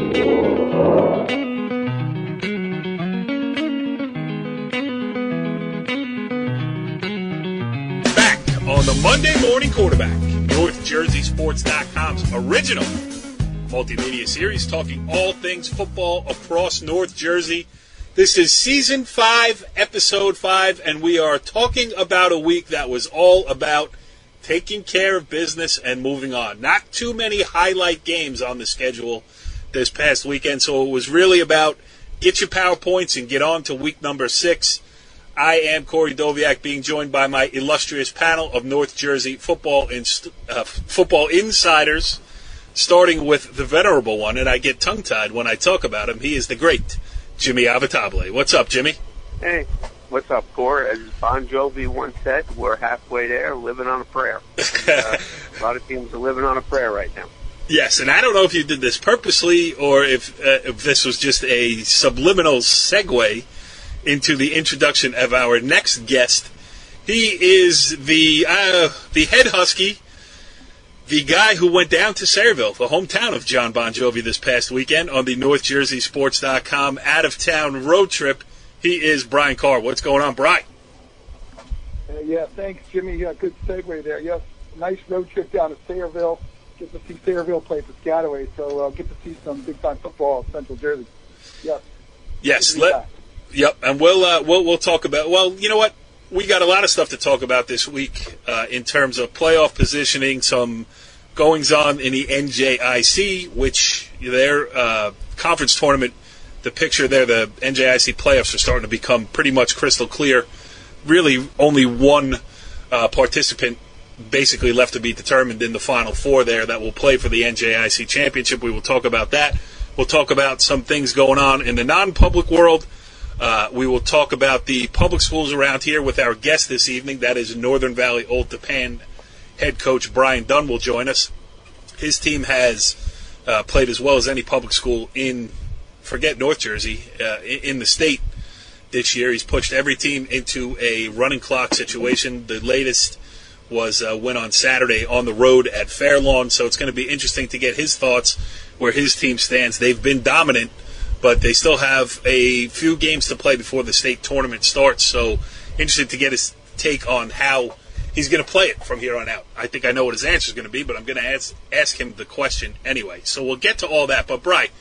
On the Monday Morning Quarterback, NorthJerseySports.com's original multimedia series talking all things football across North Jersey. This is Season 5, Episode 5, and we are talking about a week that was all about taking care of business and moving on. Not too many highlight games on the schedule this past weekend, so it was really about get your PowerPoints and get on to week number 6. I am Corey Doviak, being joined by my illustrious panel of North Jersey football insiders, starting with the venerable one, and I get tongue-tied when I talk about him. He is the great Jimmy Avatable. What's up, Jimmy? Hey, what's up, Corey? As Bon Jovi once said, we're halfway there, living on a prayer. A lot of teams are living on a prayer right now. Yes, and I don't know if you did this purposely or if this was just a subliminal segue into the introduction of our next guest. He is the head Husky, the guy who went down to Sayreville, the hometown of John Bon Jovi, this past weekend on the NorthJerseySports.com out-of-town road trip. He is Brian Carr. What's going on, Brian? Yeah, thanks, Jimmy. Good segue there. Yes, nice road trip down to Sayreville. Get to see Sayreville play Piscataway, so get to see some big-time football in Central Jersey. Yes. Yep, and we'll talk about. Well, you know what? We got a lot of stuff to talk about this week in terms of playoff positioning, some goings on in the NJIC, which their conference tournament. The picture there, the NJIC playoffs are starting to become pretty much crystal clear. Really, only one participant basically left to be determined in the Final Four there that will play for the NJIC championship. We will talk about that. We'll talk about some things going on in the non-public world. We will talk about the public schools around here with our guest this evening. That is Northern Valley Old Tappan head coach Brian Dunn will join us. His team has played as well as any public school in, forget North Jersey, in the state this year. He's pushed every team into a running clock situation. The latest was win on Saturday on the road at Fairlawn, so it's going to be interesting to get his thoughts where his team stands. They've been dominant, but they still have a few games to play before the state tournament starts, so interested to get his take on how he's going to play it from here on out. I think I know what his answer is going to be, but I'm going to ask him the question anyway. So we'll get to all that. But, Brian,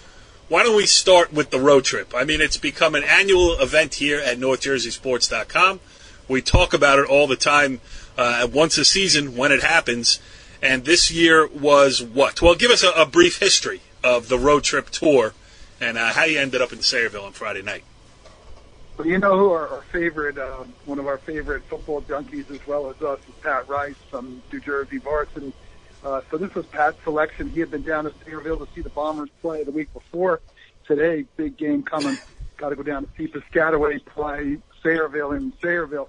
why don't we start with the road trip? I mean, it's become an annual event here at NorthJerseySports.com. We talk about it all the time, once a season when it happens. And this year was what? Well, give us a brief history of the road trip tour and how you ended up in Sayreville on Friday night. Well, you know who our favorite, one of our favorite football junkies as well as us is Pat Rice from New Jersey varsity. So this was Pat's selection. He had been down to Sayreville to see the Bombers play the week before. Today, big game coming. Got to go down to see Piscataway play Sayreville in Sayreville.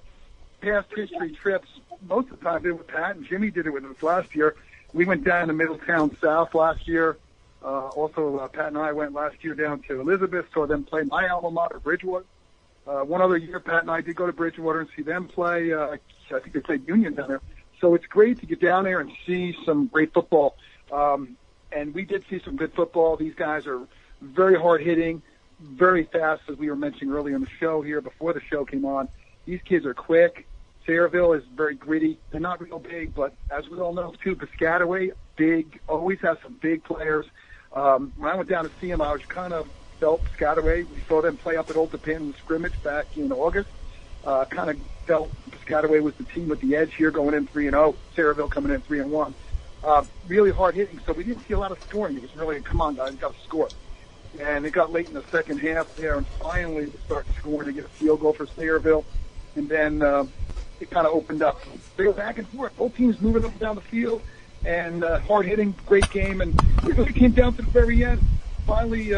Past history trips, most of the time did it with Pat, and Jimmy did it with us last year. We went down to Middletown South last year. Also, Pat and I went last year down to Elizabeth, saw them play my alma mater, Bridgewater. One other year, Pat and I did go to Bridgewater and see them play. I think they played Union down there. So it's great to get down there and see some great football. And we did see some good football. These guys are very hard-hitting, very fast, as we were mentioning earlier in the show here before the show came on. These kids are quick. Sayreville is very gritty. They're not real big, but as we all know, too, Piscataway, big, always has some big players. When I went down to see them, I was kind of felt Piscataway. We saw them play up at Old Tappan in the scrimmage back in August. Kind of felt Piscataway was the team with the edge here going in 3-0. Sayreville coming in 3-1. Really hard hitting, so we didn't see a lot of scoring. It was really, come on, guys, got to score. And it got late in the second half there, and finally we started scoring to get a field goal for Sayreville. And then it kind of opened up. They go back and forth. Both teams moving up and down the field, and hard hitting, great game. And it really came down to the very end. Finally,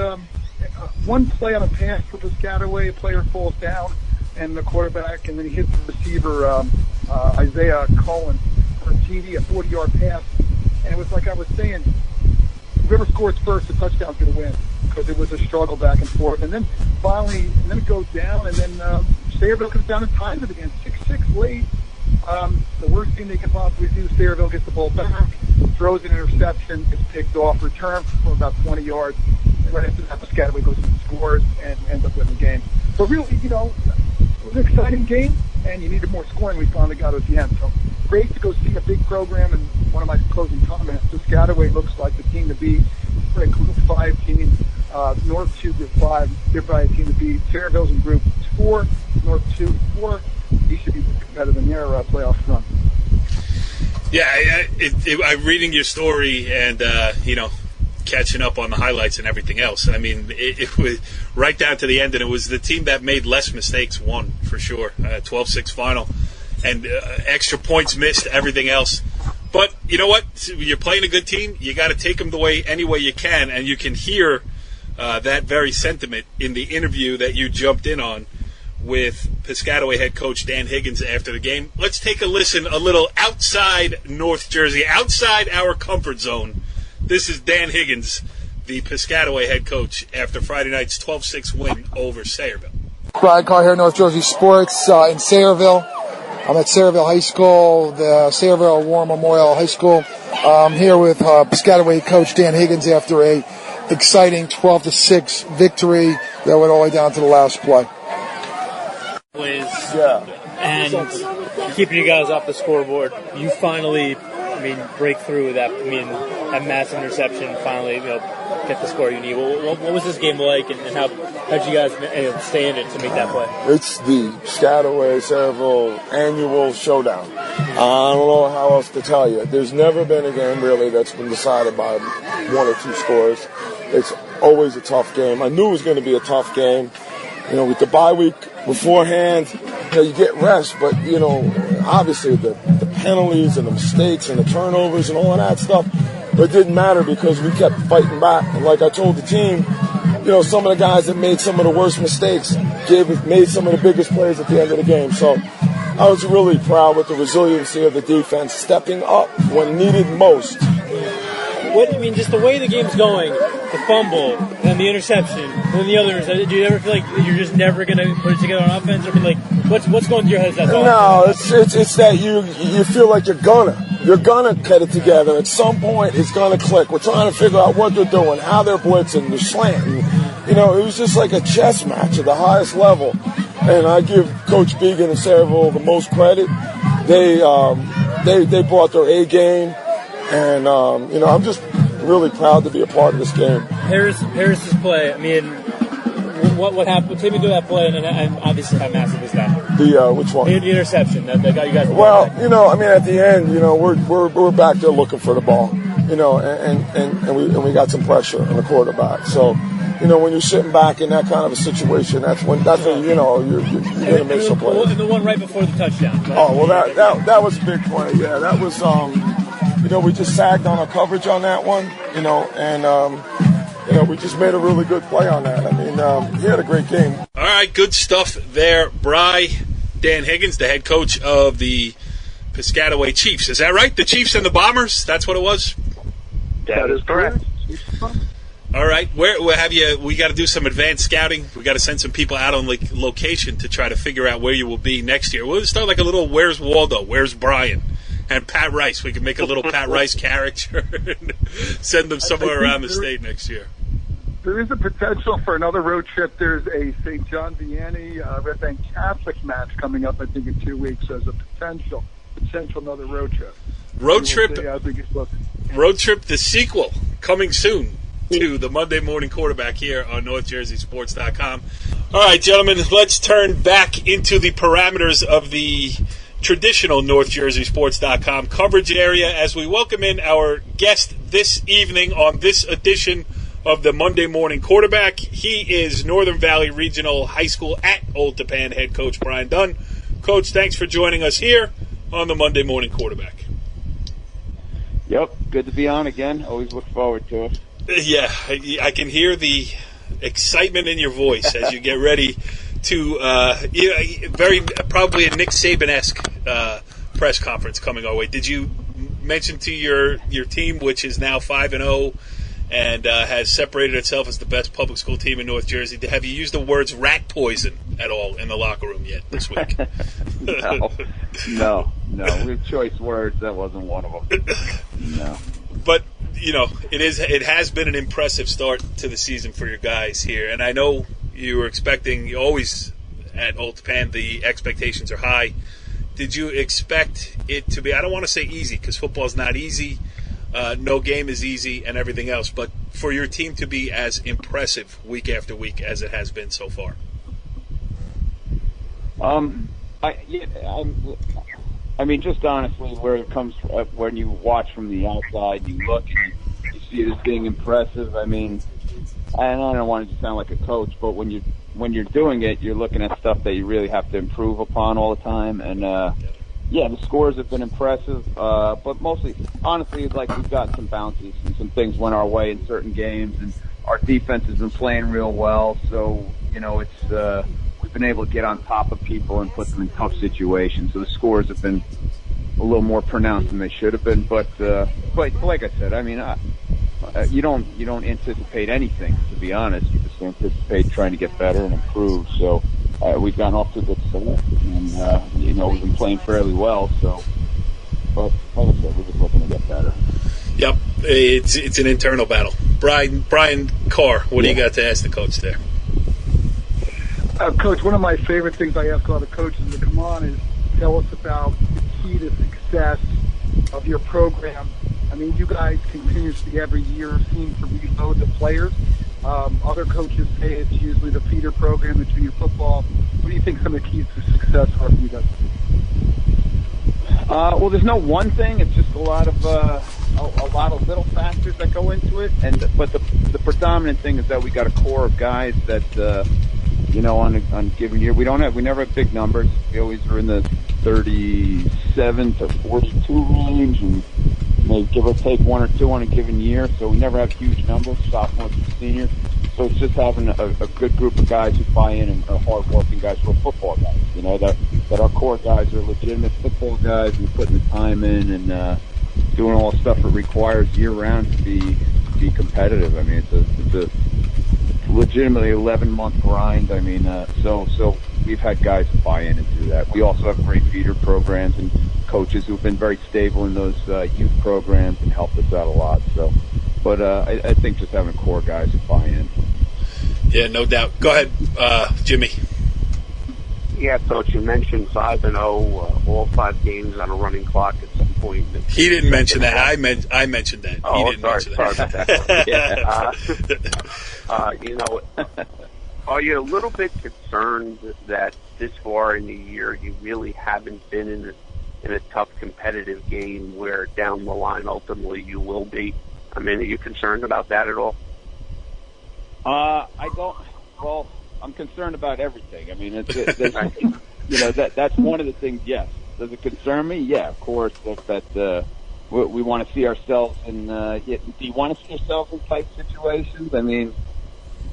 one play on a pass for Piscataway, a player falls down, and the quarterback, and then he hits the receiver, Isaiah Cullen, for a TD, a 40-yard pass. And it was like I was saying, whoever scores first, the touchdown's going to win, because it was a struggle back and forth. And then finally, and then it goes down, and then Sayreville comes down and ties it again, 6-6 late. The worst thing they can possibly do, Sayreville gets the ball back, throws an interception, gets picked off, return for about 20 yards. right after that, Piscataway goes and scores and ends up winning the game. So really, it was an exciting game, and you needed more scoring. We finally got it at the end. So great to go see a big program. And one of my closing comments, Piscataway looks like the team to beat. We're a Group 5 team. North 2, Group 5. They're probably a team to beat. Sayreville's in Group 4. North 2, 4. He should be better than their playoff run. Yeah, I'm reading your story and, catching up on the highlights and everything else. I mean, it was right down to the end, and it was the team that made less mistakes won, for sure. 12-6 final. And extra points missed, everything else. But you know what? You're playing a good team. You got to take them any way you can, and you can hear that very sentiment in the interview that you jumped in on with Piscataway head coach Dan Higgins after the game. Let's take a listen, a little outside North Jersey, outside our comfort zone. This is Dan Higgins, the Piscataway head coach, after Friday night's 12-6 win over Sayreville. Brian Carr here, North Jersey Sports in Sayreville. I'm at Sayreville High School, the Sayreville War Memorial High School. I'm here with Piscataway coach Dan Higgins after a exciting 12-6 victory that went all the way down to the last play. And keeping you guys off the scoreboard, you finally, break through that. That massive interception. Finally, get the score you need. What was this game like, and how did you guys stay in it to make that play? It's the Piscataway Sayreville annual showdown. I don't know how else to tell you. There's never been a game really that's been decided by 1 or 2 scores. It's always a tough game. I knew it was going to be a tough game. With the bye week beforehand, you get rest, but obviously the penalties and the mistakes and the turnovers and all of that stuff, but it didn't matter because we kept fighting back. And like I told the team, some of the guys that made some of the worst mistakes made some of the biggest plays at the end of the game. So I was really proud with the resiliency of the defense stepping up when needed most. Just the way the game's going, the fumble and the interception and the other interception, do you ever feel like you're just never going to put it together on offense? Or what's going through your head? No, it's that you feel like you're gonna get it together. At some point, it's gonna click. We're trying to figure out what they're doing, how they're blitzing, they're slanting. It was just like a chess match at the highest level. And I give Coach Began and Sayreville the most credit. They brought their A game. And, I'm just really proud to be a part of this game. Harris's play, what happened? Take me through that play, and obviously how massive is that? Which one? The interception that got you guys. Well, at the end, we're back there looking for the ball, and we got some pressure on the quarterback. So, when you're sitting back in that kind of a situation, that's when you're going to make some plays. And the one right before the touchdown. Oh, well, that was a big play. Yeah, that was, we just sagged on our coverage on that one, and we just made a really good play on that. He had a great game. All right, good stuff there, Dan Higgins, the head coach of the Piscataway Chiefs. Is that right? The Chiefs and the Bombers? That's what it was? That is correct. All right, where have you? We got to do some advanced scouting. We got to send some people out on location to try to figure out where you will be next year. We'll start like a little "Where's Waldo? Where's Brian?" and Pat Rice. We can make a little Pat Rice character and send them somewhere around the state next year. There is a potential for another road trip. There's a St. John Vianney Red Bank Catholic match coming up, I think, in 2 weeks. There's a potential another road trip. Road Trip, the sequel, coming soon to the Monday Morning Quarterback here on NorthJerseySports.com. All right, gentlemen, let's turn back into the parameters of the traditional NorthJerseySports.com coverage area as we welcome in our guest this evening on this edition of the Monday Morning Quarterback. He is Northern Valley Regional High School at Old Tappan head coach Brian Dunn. Coach, thanks for joining us here on the Monday Morning Quarterback. Yep, good to be on again. Always look forward to it. Yeah, I can hear the excitement in your voice as you get ready to very probably a Nick Saban-esque press conference coming our way. Did you mention to your team, which is now 5-0 and has separated itself as the best public school team in North Jersey, have you used the words rat poison at all in the locker room yet this week? No. We have choice words. That wasn't one of them. No. But It has been an impressive start to the season for your guys here, and I know you were expecting always at Old Tappan the expectations are high. Did you expect it to be? I don't want to say easy because football is not easy. No game is easy and everything else, but for your team to be as impressive week after week as it has been so far. I mean, just honestly, where it comes when you watch from the outside, you look and you see it as being impressive. I mean, and I don't want it to sound like a coach, but when you're doing it, you're looking at stuff that you really have to improve upon all the time. And the scores have been impressive, but mostly, honestly, like we've got some bounces and some things went our way in certain games, and our defense has been playing real well. So it's we've been able to get on top of people and put them in tough situations. So the scores have been a little more pronounced than they should have been. But like I said, I mean, you don't anticipate anything, to be honest. You just anticipate trying to get better and improve. So we've gone off to a good start, and we've been playing fairly well. So, but like I said, we're just looking to get better. Yep, it's an internal battle. Brian Carr, what do you got to ask the coach there? Coach, one of my favorite things I ask all the coaches to come on is tell us about the key to success of your program. I mean, you guys continuously every year seem to reload the players. Other coaches say it's usually the feeder program, the junior football. What do you think some of the keys to success are for you guys? Well, there's no one thing. It's just a lot of little factors that go into it. But the predominant thing is that we got a core of guys that on a given year we never have big numbers. We always are in the 37 to 42 range, and maybe give or take one or two on a given year. So we never have huge numbers, sophomores and seniors. So it's just having a good group of guys who buy in and are hard-working guys who are football guys. That our core guys are legitimate football guys and putting the time in and doing all the stuff it requires year-round to be competitive. I mean, it's a legitimately 11-month grind. I mean, so we've had guys who buy in and do that. We also have great feeder programs and coaches who've been very stable in those youth programs and helped us out a lot. So, but I think just having core guys who buy in. Yeah, no doubt. Go ahead, Jimmy. Yeah, Coach, you mentioned 5-0, all 5 games on a running clock at some point. He didn't mention that. I mentioned that. Oh, he didn't mention sorry that. About that. Are you a little bit concerned that this far in the year you really haven't been in a tough competitive game where down the line ultimately you will be? I mean, are you concerned about that at all? I don't. Well, I'm concerned about everything. I mean, that's one of the things. Yes, does it concern me? Yeah, of course. That we want to see ourselves in. Do you want to see yourself in tight situations? I mean,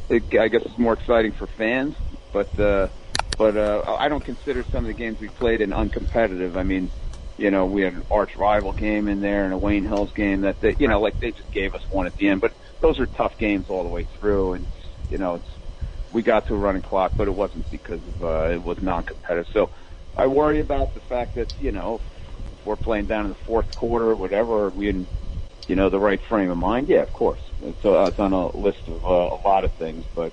I guess it's more exciting for fans, but I don't consider some of the games we played in uncompetitive. I mean, we had an arch rival game in there and a Wayne Hills game that they just gave us one at the end. But those are tough games all the way through, and we got to a running clock, but it wasn't because of it was non-competitive. So I worry about the fact that if we're playing down in the fourth quarter or whatever, are we in the right frame of mind? Yeah, of course. It's on a list of a lot of things, but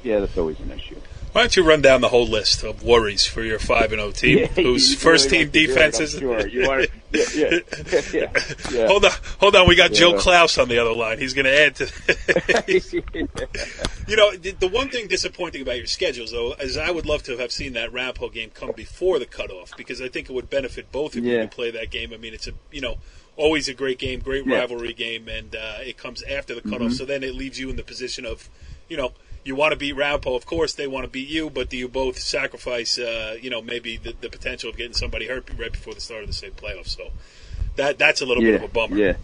yeah, that's always an issue. Why don't you run down the whole list of worries for your 5-0 team, whose first-team defense is? Sure. Yeah. Hold on. We got Joe Klaus on the other line. He's going to add to. The one thing disappointing about your schedules, though, is I would love to have seen that Rampo game come before the cutoff, because I think it would benefit both of you to play that game. I mean, it's always a great game, great rivalry game, and it comes after the cutoff. Mm-hmm. So then it leaves you in the position of, you want to beat Rampo. Of course, they want to beat you, but do you both sacrifice, maybe the potential of getting somebody hurt right before the start of the state playoffs? So that's a little bit of a bummer. Yeah.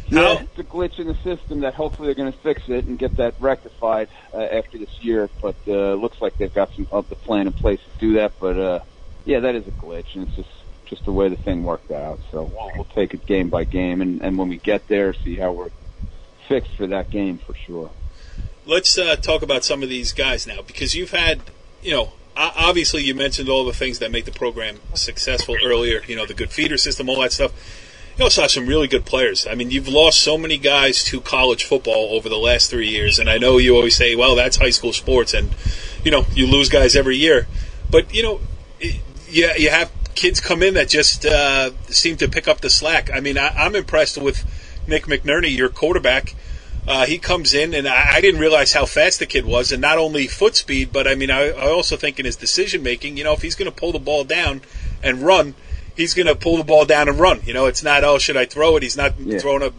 It's a glitch in the system that hopefully they're going to fix it and get that rectified after this year. But looks like they've got some of the plan in place to do that. But that is a glitch, and it's just the way the thing worked out. So we'll take it game by game, and when we get there, see how we're fixed for that game for sure. Let's talk about some of these guys now, because you've had, obviously you mentioned all the things that make the program successful earlier, the good feeder system, all that stuff. You also have some really good players. I mean, you've lost so many guys to college football over the last 3 years, and I know you always say, well, that's high school sports, and, you lose guys every year. But, you have kids come in that just seem to pick up the slack. I mean, I'm impressed with Nick McNerney, your quarterback. He comes in, and I didn't realize how fast the kid was, and not only foot speed, but, I mean, I also think in his decision-making, if he's going to pull the ball down and run, he's going to pull the ball down and run. It's not, should I throw it? He's not throwing up,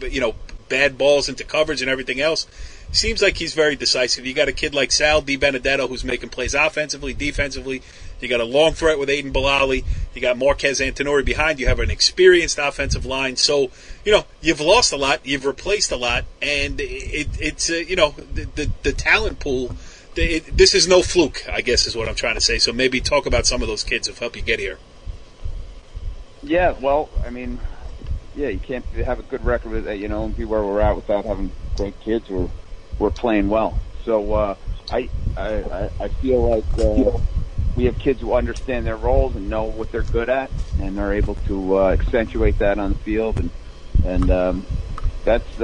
bad balls into coverage and everything else. Seems like he's very decisive. You got a kid like Sal DiBenedetto who's making plays offensively, defensively. You got a long threat with Aiden Bilali. You got Marquez Antonori behind. You have an experienced offensive line. So, you've lost a lot. You've replaced a lot. And it's the talent pool, this is no fluke, I guess is what I'm trying to say. So maybe talk about some of those kids who've helped you get here. Yeah, well, I mean, you can't have a good record with and be where we're at without having great kids who are playing well. So I feel like we have kids who understand their roles and know what they're good at, and are able to accentuate that on the field, and that's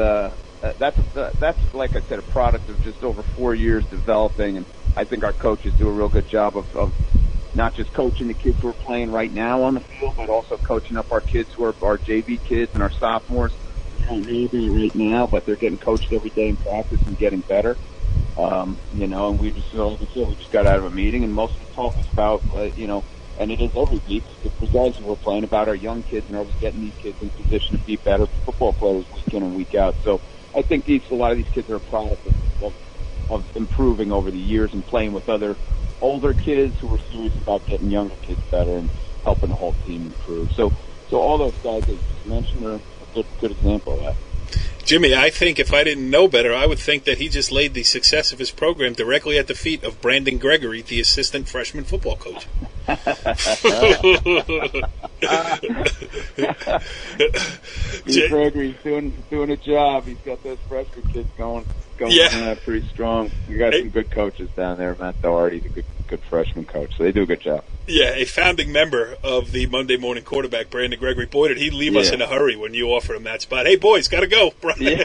like I said, a product of just over 4 years developing. And I think our coaches do a real good job of not just coaching the kids who are playing right now on the field, but also coaching up our kids who are our JV kids and our sophomores. They don't know that right now, but they're getting coached every day in practice and getting better. And we just got out of a meeting, and most of the talk is about, and it is every week, the guys who we're playing about our young kids, and are we getting these kids in position to be better football players week in and week out. So I think a lot of these kids are a product of improving over the years and playing with other older kids who are serious about getting younger kids better and helping the whole team improve. So all those guys that you mentioned are a good example of that. Jimmy, I think if I didn't know better, I would think that he just laid the success of his program directly at the feet of Brandon Gregory, the assistant freshman football coach. Gregory's doing a job. He's got those freshman kids going pretty strong. We got some good coaches down there. Matt Doherty's a good freshman coach, so they do a good job. Yeah, a founding member of the Monday Morning Quarterback, Brandon Gregory. Boy, did he leave us in a hurry when you offered him that spot. Hey, boys, got to go. Brian. Yeah.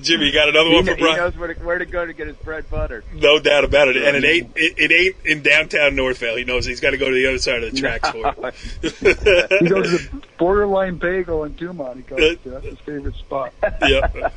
Jimmy, you got another one for Brian? He knows where to go to get his bread buttered. No doubt about it. And it ain't in downtown Northvale. He knows he's got to go to the other side of the tracks for it. He goes to the Borderline Bagel in Dumont. He goes to. That's his favorite spot. Yep.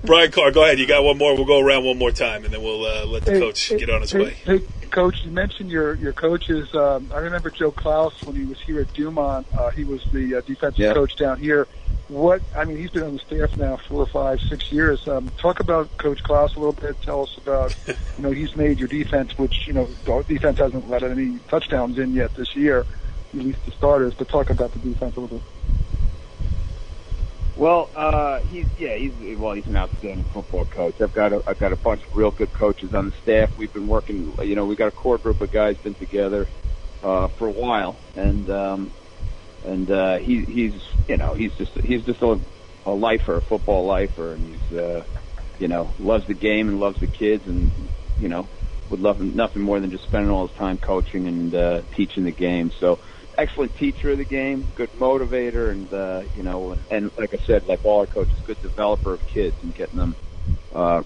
Brian Carr, go ahead. You got one more. We'll go around one more time, and then we'll let the coach get on his way. Hey, Coach, you mentioned your coaches. I remember Joe Klaus when he was here at Dumont. He was the defensive coach down here. He's been on the staff now 4, 5, 6 years. Talk about Coach Klaus a little bit. Tell us about, he's made your defense, which, the defense hasn't let any touchdowns in yet this year, at least the starters. But talk about the defense a little bit. Well, he's an outstanding football coach. I've got a bunch of real good coaches on the staff. We've been working, we got a core group of guys been together for a while, and he's just a lifer, a football lifer, and he's loves the game and loves the kids, and would love nothing more than just spending all his time coaching and teaching the game. So. Excellent teacher of the game, good motivator, and like I said, like all our coaches, good developer of kids and getting them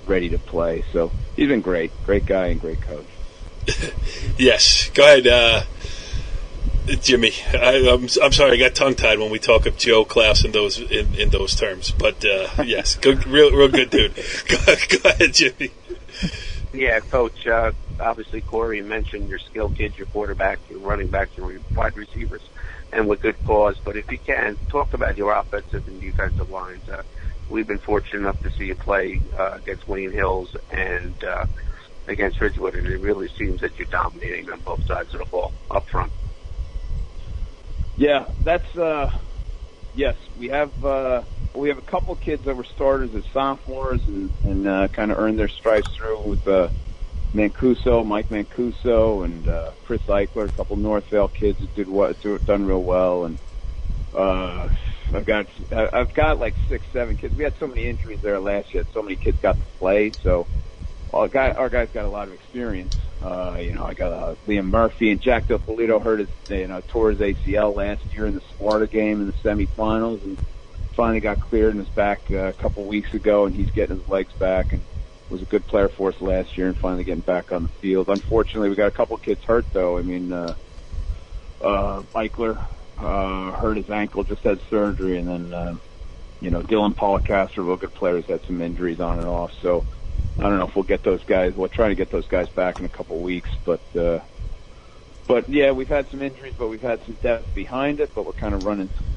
ready to play. So he's been great guy and great coach. Yes, go ahead, Jimmy. I'm sorry, I got tongue tied when we talk of Joe Klaus in those terms, but yes, good, real good dude. Go ahead, Jimmy. Yeah, Coach. Obviously, Corey mentioned your skill kids, your quarterback, your running backs, your wide receivers, and with good cause. But if you can, talk about your offensive and defensive lines. We've been fortunate enough to see you play against Wayne Hills and against Ridgewood, and it really seems that you're dominating on both sides of the ball up front. Yeah, that's yes. We have a couple of kids that were starters as sophomores and kind of earned their stripes through with Mike Mancuso, and Chris Eichler, a couple Northvale kids that done real well, and I've got like 6, 7 kids. We had so many injuries there last year. So many kids got to play, so our guys got a lot of experience. I got Liam Murphy and Jack Del Polito tore his ACL last year in the Sparta game in the semifinals, and finally got cleared in his back a couple weeks ago, and he's getting his legs back and was a good player for us last year and finally getting back on the field. Unfortunately, we got a couple kids hurt, though. I mean, Eichler hurt his ankle, just had surgery, and then, Dylan Policastro, real good players, had some injuries on and off. So I don't know if we'll get those guys. We'll try to get those guys back in a couple weeks. But yeah, we've had some injuries, but we've had some depth behind it. But we're kind of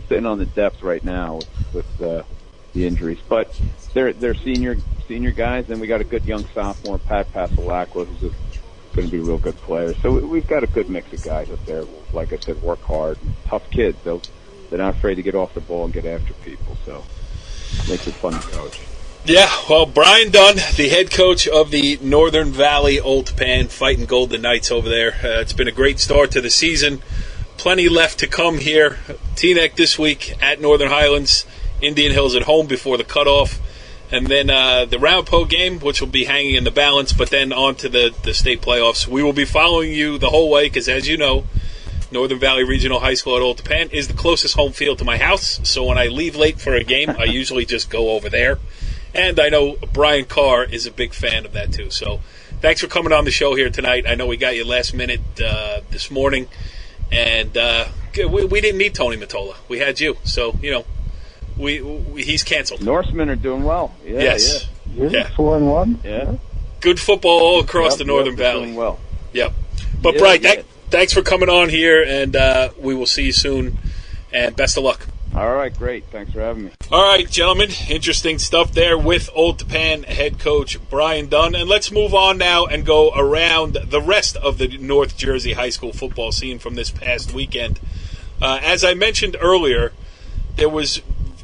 sitting on the depth right now with the injuries. But they're senior guys, and we got a good young sophomore, Pat Pasolacqua, who's going to be a real good player. So we've got a good mix of guys up there. Like I said, work hard, tough kids. They're not afraid to get off the ball and get after people. So it makes it fun to coach. Yeah, well, Brian Dunn, the head coach of the Northern Valley Old Tappan Fighting Golden Knights over there. It's been a great start to the season. Plenty left to come here. Teaneck this week at Northern Highlands. Indian Hills at home before the cutoff. And then the Ramapo game, which will be hanging in the balance, but then on to the state playoffs. We will be following you the whole way because, as you know, Northern Valley Regional High School at Old Tappan is the closest home field to my house. So when I leave late for a game, I usually just go over there. And I know Brian Carr is a big fan of that, too. So thanks for coming on the show here tonight. I know we got you last minute this morning. And we didn't need Tony Mottola. We had you. So, he's canceled. Norsemen are doing well. Yeah, yes. Yeah. 4-1. Yeah. Good football all across the Northern Valley. Doing well. Yep. But, yeah, Brian, thanks for coming on here, and we will see you soon. And best of luck. All right, great. Thanks for having me. All right, gentlemen, interesting stuff there with Old Tappan head coach Brian Dunn. And let's move on now and go around the rest of the North Jersey high school football scene from this past weekend. As I mentioned earlier, there was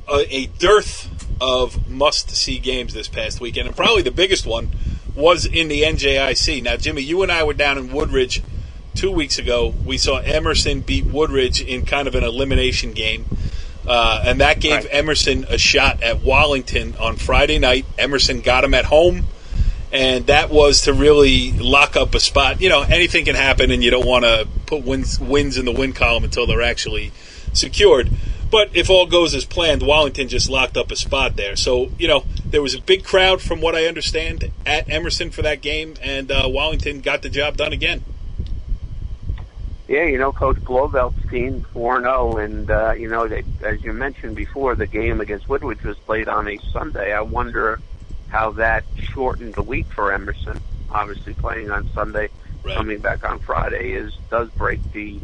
a dearth of must-see games this past weekend, and probably the biggest one was in the NJIC. Now, Jimmy, you and I were down in Woodridge 2 weeks ago. We saw Emerson beat Woodridge in kind of an elimination game. And that gave Emerson a shot at Wallington on Friday night. Emerson got him at home, and that was to really lock up a spot. Anything can happen, and you don't want to put wins in the win column until they're actually secured. But if all goes as planned, Wallington just locked up a spot there. So, there was a big crowd, from what I understand, at Emerson for that game, and Wallington got the job done again. Yeah, Coach Blovelt's team 4-0, and as you mentioned before, the game against Woodridge was played on a Sunday. I wonder how that shortened the week for Emerson. Obviously, playing on Sunday, coming back on Friday does break the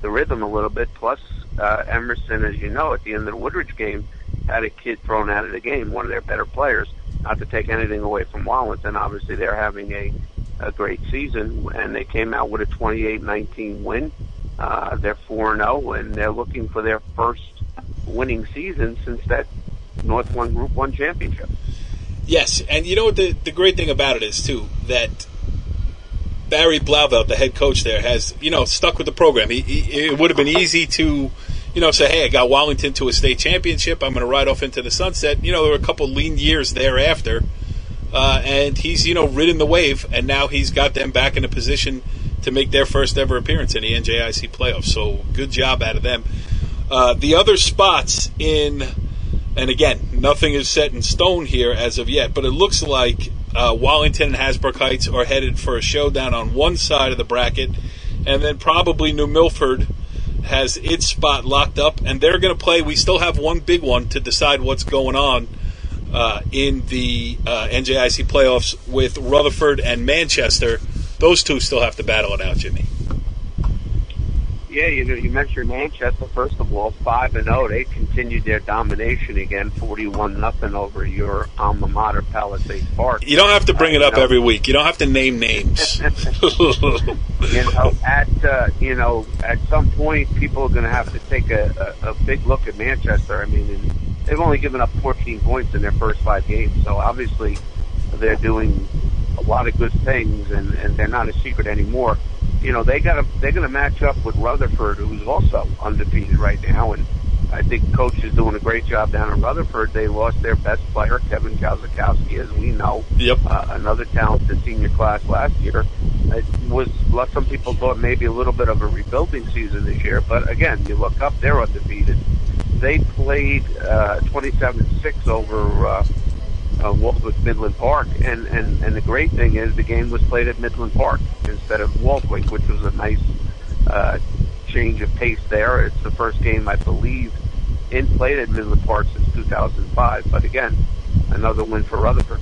rhythm a little bit. Plus, Emerson, as you know, at the end of the Woodridge game, had a kid thrown out of the game, one of their better players. Not to take anything away from Wallington, obviously they're having a great season, and they came out with a 28-19 win. They're 4-0, and they're looking for their first winning season since that North 1 Group 1 championship. Yes, and you know what the great thing about it is, too, that Barry Blauvelt, the head coach there, has, stuck with the program. It would have been easy to, say, hey, I got Wallington to a state championship, I'm going to ride off into the sunset. There were a couple lean years thereafter. And he's, ridden the wave, and now he's got them back in a position to make their first ever appearance in the NJIC playoffs. So good job out of them. The other spots and again, nothing is set in stone here as of yet, but it looks like Wallington and Hasbrook Heights are headed for a showdown on one side of the bracket, and then probably New Milford has its spot locked up, and they're going to play. We still have one big one to decide what's going on in the NJIC playoffs with Rutherford and Manchester. Those two still have to battle it out, Jimmy. Yeah, you mentioned Manchester, first of all, 5-0. They continued their domination again, 41-0 over your alma mater, Palisades Park. You don't have to bring it up every week. You don't have to name names. At some point, people are going to have to take a big look at Manchester. I mean, they've only given up 14 points in their first 5 games, so obviously they're doing a lot of good things, and they're not a secret anymore. They're going to match up with Rutherford, who's also undefeated right now, and I think coach is doing a great job down in Rutherford. They lost their best player, Kevin Kazakowski, as we know. Yep. Another talented senior class last year. It was, some people thought maybe a little bit of a rebuilding season this year, but again, you look up, they're undefeated. They played 27-6 over Waldwick Midland Park, and the great thing is the game was played at Midland Park instead of Waldwick, which was a nice change of pace there. It's the first game, I believe, played at Midland Park since 2005. But again, another win for Rutherford.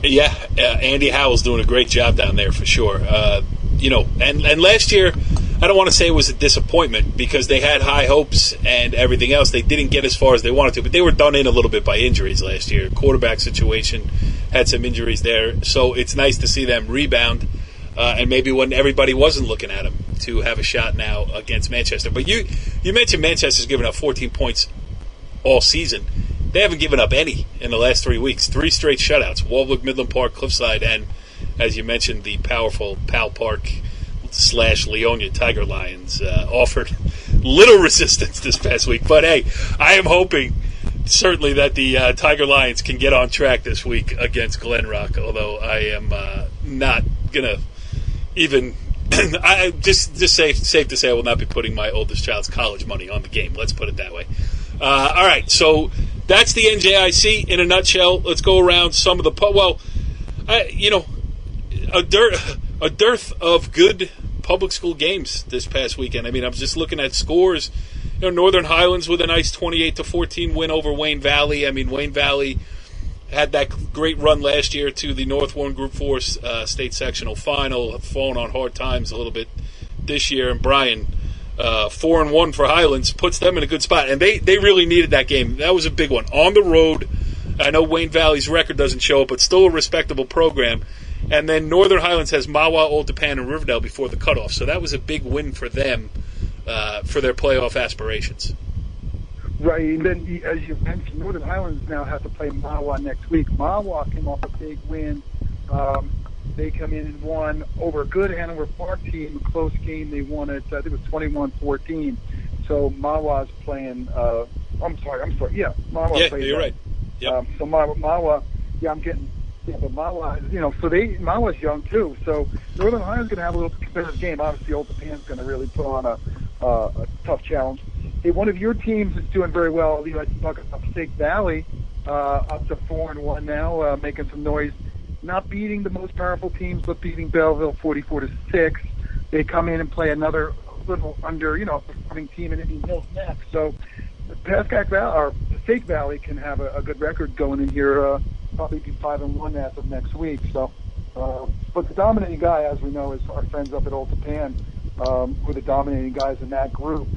Yeah, Andy Howell's doing a great job down there for sure. And last year, I don't want to say it was a disappointment because they had high hopes and everything else. They didn't get as far as they wanted to, but they were done in a little bit by injuries last year. Quarterback situation had some injuries there, so it's nice to see them rebound. And maybe when everybody wasn't looking at them to have a shot now against Manchester. But you mentioned Manchester's given up 14 points all season. They haven't given up any in the last 3 weeks. 3 straight shutouts. Waldwick, Midland Park, Cliffside, and, as you mentioned, the powerful Powell Park / Leonia Tiger Lions offered little resistance this past week. But, hey, I am hoping certainly that the Tiger Lions can get on track this week against Glen Rock, although I am not going to even just safe to say I will not be putting my oldest child's college money on the game. Let's put it that way. All right, so that's the NJIC in a nutshell. Let's go around some of the a dearth of good public school games this past weekend. I mean, I'm just looking at scores. Northern Highlands with a nice 28-14 win over Wayne Valley. I mean, Wayne Valley had that great run last year to the North Warren Group 4 state sectional final, have fallen on hard times a little bit this year. And Brian, 4-1 for Highlands, puts them in a good spot. And they really needed that game. That was a big one. On the road, I know Wayne Valley's record doesn't show it, but still a respectable program. And then Northern Highlands has Mahwah, Old Tappan, and Riverdale before the cutoff. So that was a big win for them for their playoff aspirations. Right, and then as you mentioned, Northern Highlands now have to play Mahwah next week. Mahwah came off a big win. They come in and won over a good Hanover Park team, a close game. They won it, I think it was 21-14. So Mahwah's playing, I'm sorry. Yeah, Mahwah playing. Yeah, you're right. Yep. So Mahwah, but Mahwah, Mahwah's young too. So Northern Highlands going to have a little competitive game. Obviously, Old Tappan's going to really put on a tough challenge. Hey, one of your teams is doing very well. You like to talk about Passaic Valley, up to 4-1 now, making some noise. Not beating the most powerful teams, but beating Belleville 44-6. They come in and play another little performing team in Indian Hills next. So Passaic Valley can have a good record going in here, probably be 5-1 as of next week. So, but the dominating guy, as we know, is our friends up at Old Tappan, who are the dominating guys in that group.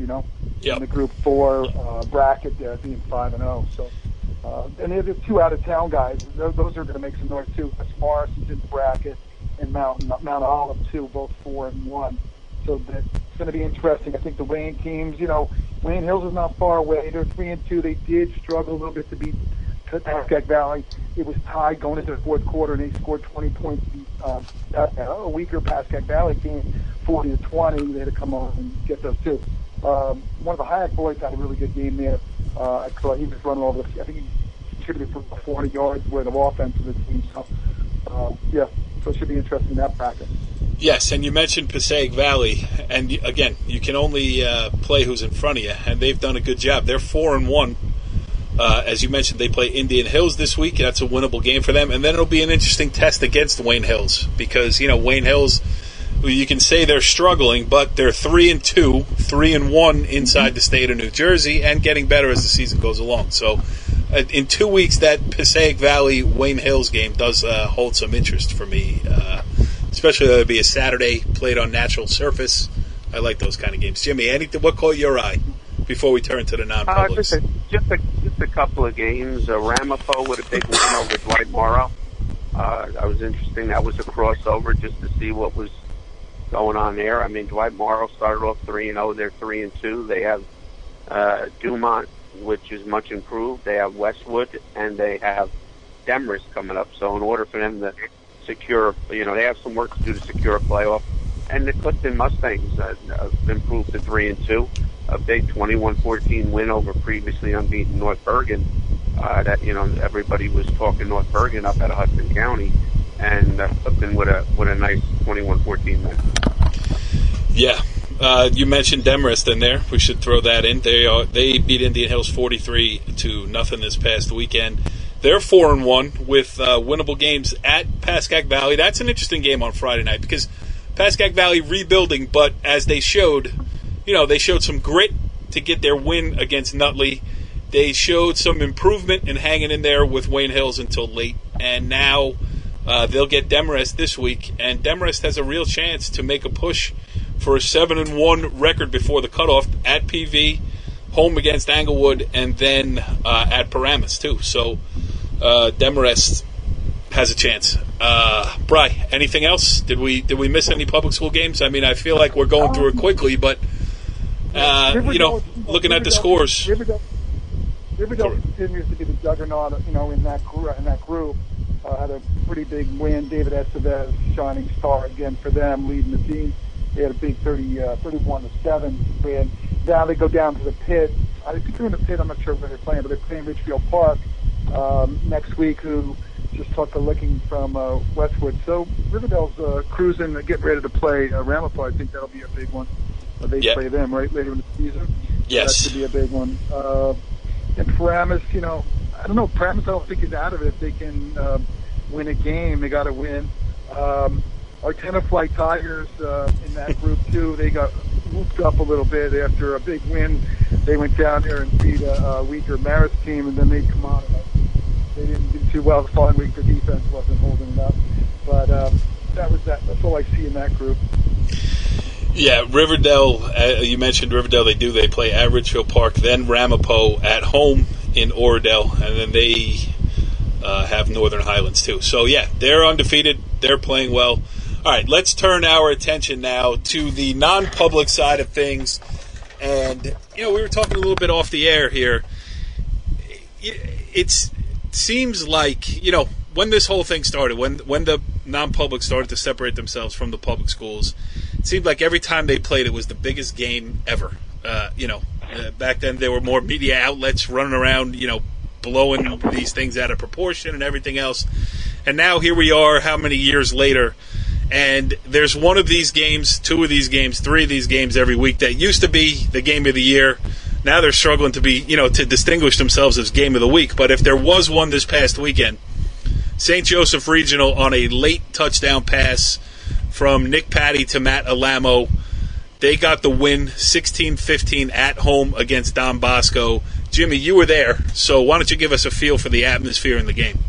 Yep. In the Group 4 bracket there, being 5-0. So, and they're the 2 out-of-town guys. Those are going to make some noise too. West Morrison's in the bracket, and Mount Olive too, both 4-1. So it's going to be interesting. I think the Wayne teams, Wayne Hills is not far away. They're 3-2. They did struggle a little bit to beat Pascack Valley. It was tied going into the fourth quarter, and they scored 20 points. A weaker Pascack Valley team, 40-20. They had to come on and get those two. One of the Hayek boys had a really good game there. I thought he was running over. I think he contributed for 400 yards worth of offense to the team. So, so it should be interesting in that bracket. Yes, and you mentioned Passaic Valley, and again, you can only play who's in front of you, and they've done a good job. They're 4-1. As you mentioned, they play Indian Hills this week. That's a winnable game for them, and then it'll be an interesting test against Wayne Hills because Wayne Hills, you can say they're struggling, but they're 3-2, 3-1 inside the state of New Jersey, and getting better as the season goes along. So, in 2 weeks, that Passaic Valley Wayne Hills game does hold some interest for me, especially that it'd be a Saturday played on natural surface. I like those kind of games. Jimmy, what caught your eye before we turn to the non-publics? Just a couple of games. Ramapo with a big win over Dwight Morrow. That was interesting. That was a crossover just to see what was going on there. I mean, Dwight Morrow started off 3-0. They're 3-2. They have Dumont, which is much improved. They have Westwood, and they have Demorest coming up. So in order for them to secure, they have some work to do to secure a playoff. And the Clifton Mustangs improved to 3-2. a big 21-14 win over previously unbeaten North Bergen. That everybody was talking North Bergen up at Hudson County, and Clifton with a nice 21-14 win. Yeah. You mentioned Demarest in there. We should throw that in. They beat Indian Hills 43-0 this past weekend. They're 4-1 with winnable games at Piscataway Valley. That's an interesting game on Friday night because Piscataway Valley rebuilding, but as they showed, they showed some grit to get their win against Nutley. They showed some improvement in hanging in there with Wayne Hills until late, and now they'll get Demarest this week, and Demarest has a real chance to make a push for a 7-1 record before the cutoff at PV, home against Englewood, and then at Paramus too. So Demarest has a chance. Bri, anything else? Did we miss any public school games? I mean, I feel like we're going through it quickly, but looking at the scores, Riverdale continues to be the juggernaut, in that group. Had a pretty big win. David Estevez, shining star again for them, leading the team. They had a big 31-7 win. Now they go down to the pit. I think they're in the pit. I'm not sure where they're playing, but they're playing Richfield Park next week, who just took a licking from Westwood. So Riverdale's cruising, getting ready to play Ramapo. I think that'll be a big one. They play them later in the season. Yes, so that could be a big one. And Paramus, I don't know. Paramus, I don't think is out of it. If they can win a game, they got to win. Our Tenafly Tigers in that group too. They got whooped up a little bit after a big win. They went down there and beat a weaker Marist team, and then they come on. They didn't do too well the following week. Their defense wasn't holding it up. But that was that. That's all I see in that group. Yeah, Riverdale. You mentioned Riverdale. They play at Richfield Park, then Ramapo at home in Oradell, and then they have Northern Highlands too. So yeah, they're undefeated. They're playing well. All right, let's turn our attention now to the non-public side of things. And, we were talking a little bit off the air here. It seems like, when this whole thing started, when the non-public started to separate themselves from the public schools, it seemed like every time they played, it was the biggest game ever. Back then there were more media outlets running around, blowing these things out of proportion and everything else. And now here we are, how many years later, and there's one of these games, two of these games, three of these games every week that used to be the game of the year. Now they're struggling to be, to distinguish themselves as game of the week. But if there was one this past weekend, St. Joseph Regional on a late touchdown pass from Nick Patty to Matt Alamo, they got the win 16-15 at home against Don Bosco. Jimmy, you were there, so why don't you give us a feel for the atmosphere in the game?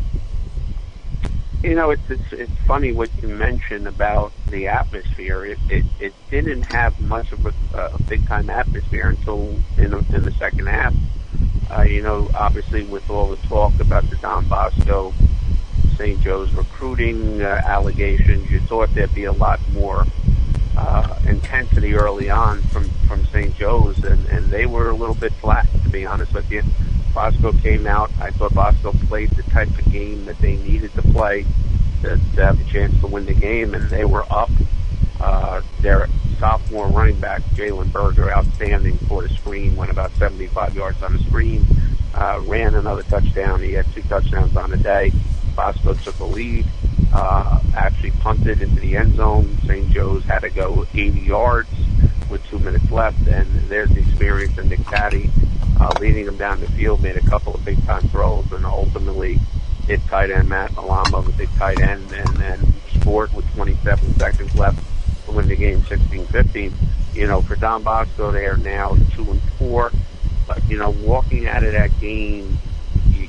It's funny what you mentioned about the atmosphere. It didn't have much of a big time atmosphere until in the second half. Obviously with all the talk about the Don Bosco St. Joe's recruiting allegations, you thought there'd be a lot more intensity early on from St. Joe's, and they were a little bit flat, to be honest with you. Bosco came out. I thought Bosco played the type of game that they needed to play to have a chance to win the game, and they were up. Their sophomore running back, Jalen Berger, outstanding for the screen, went about 75 yards on the screen, ran another touchdown. He had 2 touchdowns on the day. Bosco took a lead, actually punted into the end zone. St. Joe's had to go 80 yards with 2 minutes left, and there's the experience of Nick Patty leading them down the field, made a couple of big-time throws, and ultimately hit tight end Matt Alamo, the big tight end, and then scored with 27 seconds left to win the game 16-15. For Don Bosco, they are now 2-4. But, walking out of that game,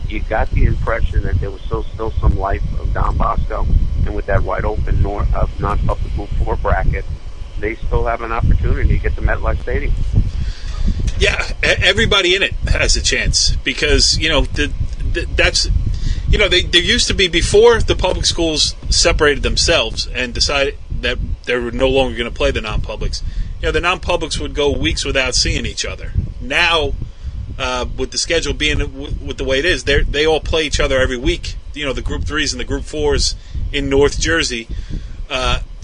you got the impression that there was still some life of Don Bosco, and with that wide open non-public Group 4 bracket, they still have an opportunity to get to MetLife Stadium. Yeah, everybody in it has a chance because, that's, there used to be, before the public schools separated themselves and decided that they were no longer going to play the non-publics, the non-publics would go weeks without seeing each other. Now, with the schedule being with the way it is, they all play each other every week. The Group 3s and the Group 4s in North Jersey.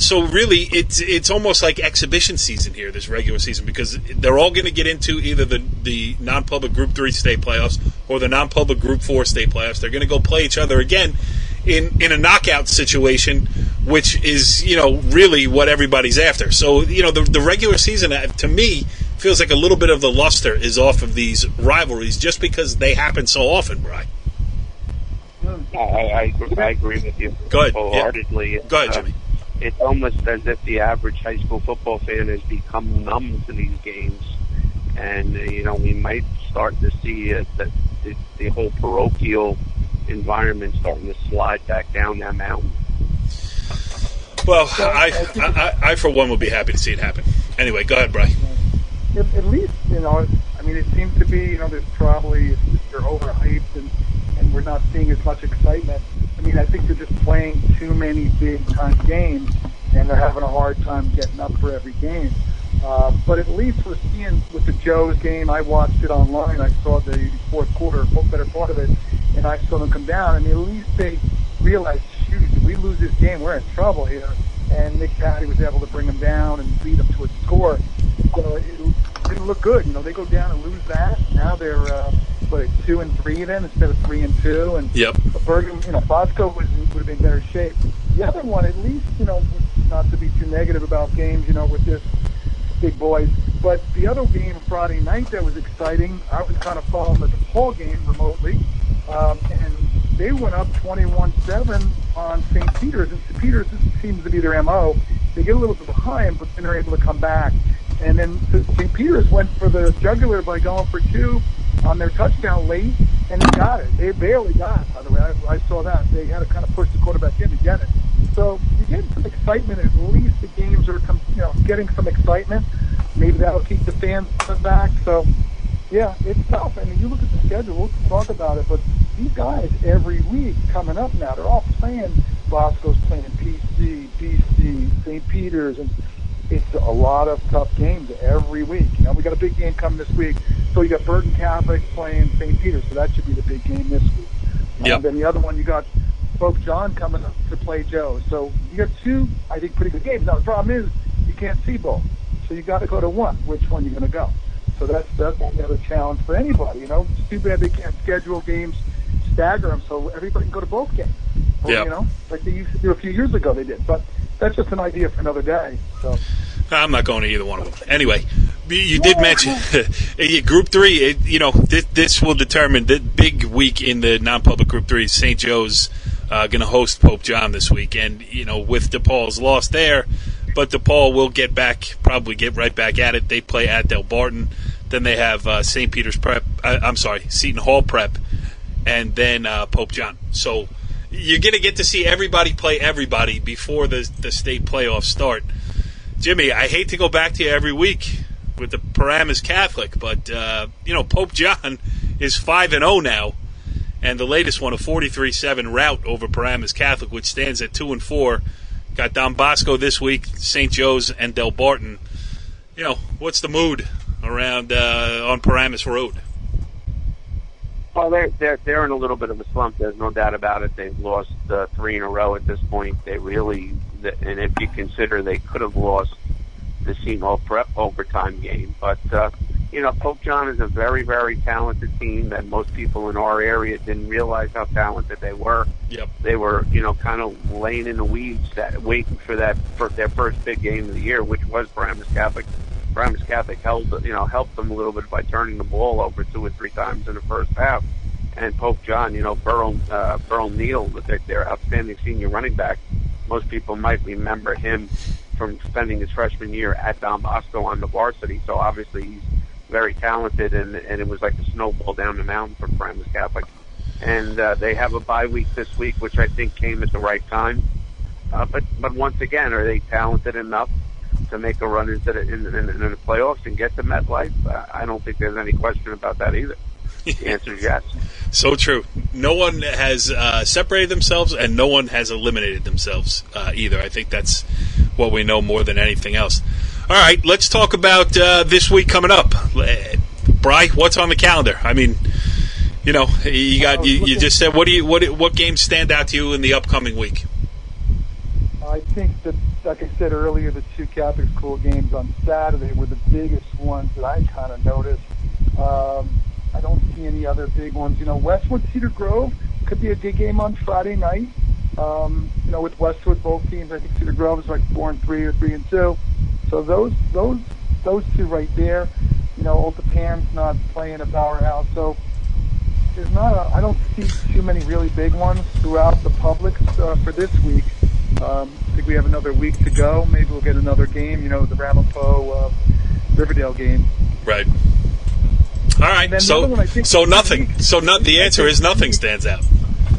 So really, it's almost like exhibition season here, this regular season, because they're all going to get into either the non-public Group 3 state playoffs or the non-public Group 4 state playoffs. They're going to go play each other again in a knockout situation, which is, really what everybody's after. So, the regular season, to me, feels like a little bit of the luster is off of these rivalries just because they happen so often, Brian. I agree with you wholeheartedly. Yeah. Go ahead, Jimmy. It's almost as if the average high school football fan has become numb to these games. And, we might start to see the whole parochial environment starting to slide back down that mountain. Well, I for one, would be happy to see it happen. Anyway, go ahead, Brian. At least, it seems to be, there's probably, they're overhyped and we're not seeing as much excitement. I think they're just playing too many big-time games, and they're having a hard time getting up for every game. But at least we're seeing with the Joe's game, I watched it online. I saw the fourth quarter, better part of it, and I saw them come down. At least they realized, shoot, if we lose this game, we're in trouble here. And Nick Patty was able to bring them down and beat them to a score. So it didn't look good. They go down and lose that. Now they're 2-3 then instead of 3-2. And yep. Bergen, Bosco would have been in better shape. The other one, at least, not to be too negative about games, with this big boys. But the other game Friday night that was exciting, I was kind of following the DePaul game remotely, and they went up 21-7 on St. Peter's. And St. Peter's, this seems to be their MO. They get a little bit behind, but then they're able to come back. And then St. Peter's went for the jugular by going for 2 on their touchdown late, and they got it. They barely got it, by the way. I saw that. They had to kind of push the quarterback in to get it. So you get some excitement. At least the games are, getting some excitement. Maybe that'll keep the fans back. So, yeah, it's tough. You look at the schedule. We'll talk about it. But these guys every week coming up now, they're all playing. Bosco's playing PC, BC, St. Peter's, and it's a lot of tough games every week. We got a big game coming this week. So you got Burton Catholic playing St. Peter's, so that should be the big game this week. Yep. And then the other one, you got Pope John coming up to play Joe. So you got 2, I think, pretty good games. Now the problem is you can't see both, so you got to go to one. Which one you're going to go? So that's another challenge for anybody. It's too bad they can't schedule games, stagger them, so everybody can go to both games. Or, yep. Like they used to do a few years ago. They did, but that's just an idea for another day. So. I'm not going to either one of them. Anyway, you did mention Group 3. This will determine the big week in the non-public Group 3. St. Joe's going to host Pope John this week, and with DePaul's loss there, but DePaul will probably get right back at it. They play at Del Barton, then they have St. Peter's Prep. Seton Hall Prep, and then Pope John. So you're going to get to see everybody play everybody before the state playoffs start. Jimmy, I hate to go back to you every week with the Paramus Catholic, but, Pope John is 5-0 now, and the latest one, a 43-7 rout over Paramus Catholic, which stands at 2-4. Got Don Bosco this week, St. Joe's, and Del Barton. What's the mood around on Paramus Road? Well, they're in a little bit of a slump. There's no doubt about it. They've lost 3 in a row at this point. And if you consider they could have lost the Seton Hall Prep overtime game. But, Pope John is a very, very talented team that most people in our area didn't realize how talented they were. Yep. They were, kind of laying in the weeds, waiting for their first big game of the year, which was Paramus Catholic. Paramus Catholic helped them a little bit by turning the ball over 2 or 3 times in the first half. And Pope John, Burl Neal, their outstanding senior running back, most people might remember him from spending his freshman year at Don Bosco on the varsity. So obviously he's very talented, and it was like a snowball down the mountain for Paramus Catholic. And they have a bye week this week, which I think came at the right time. But once again, are they talented enough to make a run into the playoffs and get to MetLife? I don't think there's any question about that either. The answer is yes. So true. No one has separated themselves, and no one has eliminated themselves either. I think that's what we know more than anything else. All right, let's talk about this week coming up. Bri, what's on the calendar? I mean, you just said what games stand out to you in the upcoming week? I think that, like I said earlier, the two Catholic school games on Saturday were the biggest ones that I kind of noticed. I don't see any other big ones. Westwood Cedar Grove could be a good game on Friday night. With Westwood, both teams, I think Cedar Grove is like 4-3 or 3-2. So those two right there. Old Tappan's not playing a powerhouse, so there's not. I don't see too many really big ones throughout the public for this week. I think we have another week to go. Maybe we'll get another game. The Ramapo Riverdale game. Right. All right. So nothing. The answer is nothing stands out.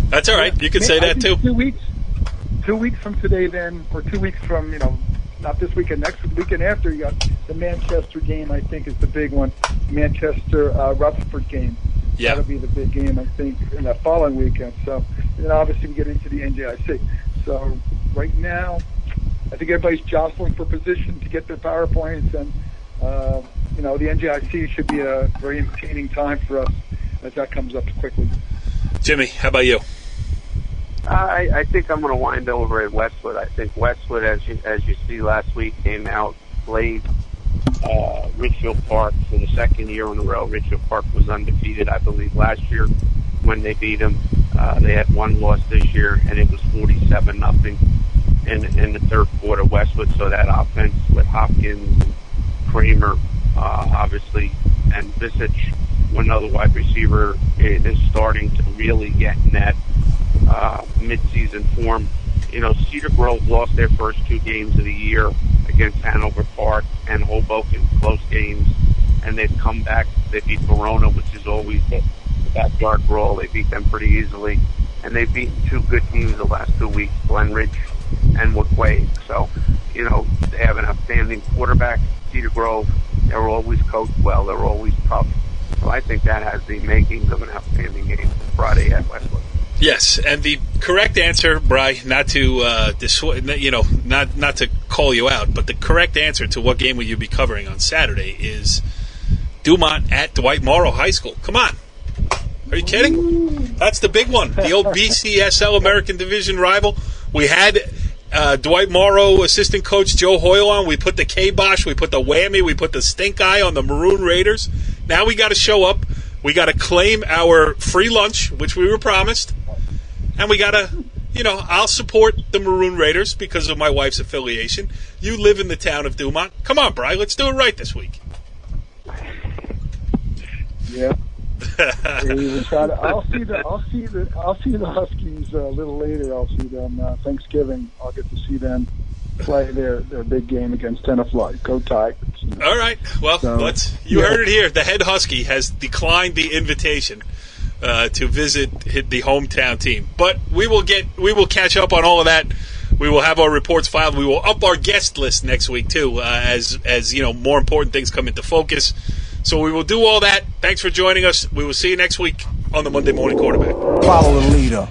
That's all right. You can say that too. 2 weeks from today, then, or 2 weeks from not this weekend, next weekend after, you got the Manchester game. I think is the big one. Manchester Rutherford game. Yeah. That'll be the big game, I think, in that following weekend. So, and then obviously we get into the NJIC. So right now, I think everybody's jostling for position to get their PowerPoints, and the NJIC should be a very entertaining time for us as that comes up quickly. Jimmy, how about you? I think I'm going to wind over at Westwood. I think Westwood, as you see last week, came out, played Richfield Park for the second year in a row. Richfield Park was undefeated, I believe, last year when they beat them. They had one loss this year, and it was 47-0 in the third quarter. Westwood, so that offense with Hopkins, Kramer, obviously, and Visich, one other wide receiver, is starting to really get in that mid-season form. Cedar Grove lost their first two games of the year against Hanover Park and Hoboken, close games, and they've come back. They beat Verona, which is always the backyard brawl. They beat them pretty easily, and they've beaten two good teams the last 2 weeks, Glenridge and Waquay. So, they have an outstanding quarterback, Cedar Grove. They're always coached well. They're always tough. So I think that has the makings of an outstanding game Friday at Westwood. Yes, and the correct answer, Bri, not to not to call you out, but the correct answer to what game will you be covering on Saturday is Dumont at Dwight Morrow High School. Come on. Are you kidding? That's the big one. The old BCSL American Division rival. We had Dwight Morrow assistant coach Joe Hoyle on. We put the kibosh, we put the whammy, we put the stink eye on the Maroon Raiders. Now we got to show up. We got to claim our free lunch, which we were promised. And we got to, I'll support the Maroon Raiders because of my wife's affiliation. You live in the town of Dumont. Come on, Bri, let's do it right this week. Yeah. I'll see the Huskies a little later. I'll see them Thanksgiving. I'll get to see them play their big game against Tenafly. Go Tigers. All right. Well, you heard it here. The head Husky has declined the invitation to visit the hometown team. But we will catch up on all of that. We will have our reports filed. We will up our guest list next week too, as more important things come into focus. So we will do all that. Thanks for joining us. We will see you next week on the Monday Morning Quarterback. Follow the leader.